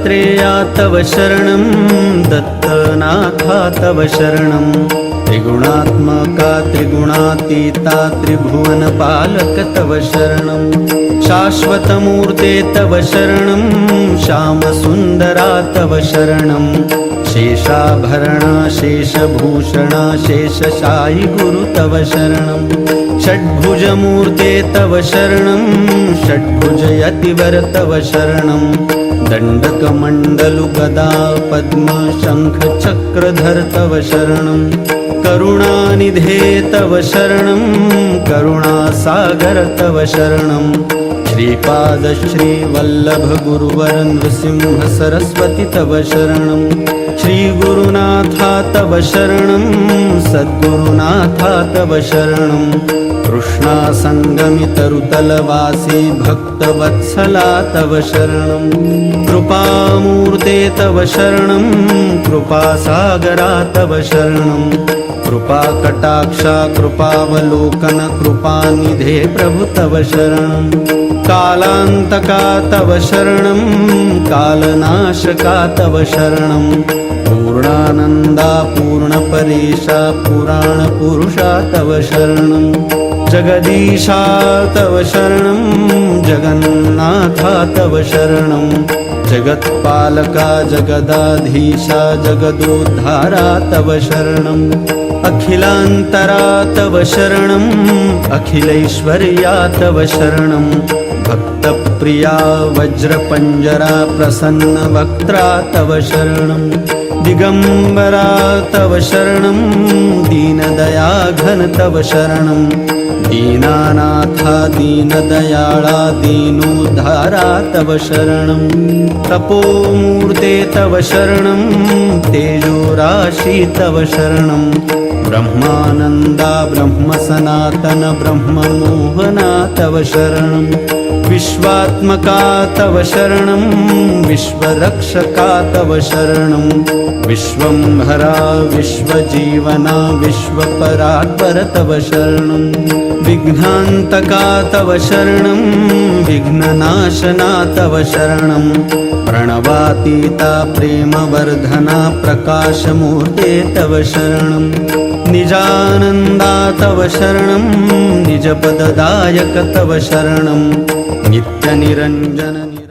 दत्तात्रेया तव शरणं दत्तनाथा तव शरणं त्रिगुणात्मका त्रिगुणातीता त्रिभुवनपालक तव शरणं शाश्वतमूर्ते तव शरणं श्यामसुन्दरा तव शरणं शेषाभरणा शेषभूषणा शेषशायि गुरु तव शरणं षड्भुजमूर्ते तव शरणं षड्भुजयतिवर तव शरणं दण्डकमण्डलु गदा पद्म शङ्ख चक्रधर तव शरणं करुणानिधे तव शरणं करुणासागर तव शरणं श्रीपाद श्रीवल्लभ गुरुवर नृसिंह सरस्वती तव शरणं श्रीगुरुनाथा तव शरणं सद्गुरुनाथा तव शरणं कृष्णासङ्गमितरुतलवासी भक्तवत्सला तव शरणं कृपामूर्ते तव शरणं कृपासागरा तव शरणं कृपाकटाक्षा कृपावलोकन कृपानिधे प्रभु तव शरणं कालान्तका तव शरणं कालनाशका तव शरणं पूर्णानन्दा पूर्णपरेशा पुराणपुरुषा तव शरणं जगदीशा तव शरणं जगन्नाथा तव शरणं जगत्पालका जगदाधीशा जगदोद्धारा तव शरणं अखिलान्तरा तव शरणं अखिलैश्वर्या तव शरणं भक्तप्रिया वज्रपञ्जरा प्रसन्नवक्त्रा तव शरणं दिगम्बरा तव शरणं दीनदयाघन तव शरणं दीनानाथा दीनदयाळा दीनोद्धारा तव शरणं तपोमूर्ते तव शरणं तेजोराशि तव शरणं ब्रह्मानन्दा ब्रह्मसनातन ब्रह्ममोहना तव शरणं विश्वात्मका तव शरणं विश्वरक्षका तव शरणं विश्वंभरा विश्वजीवना विश्वपरात्पर तव शरणं विघ्नान्तका तव शरणं विघ्ननाशना तव शरणं प्रणवातीता प्रेमवर्धना प्रकाशमूर्ते तव शरणं निजानन्दा तव शरणं निजपददायक तव शरणं नित्यनिरञ्जन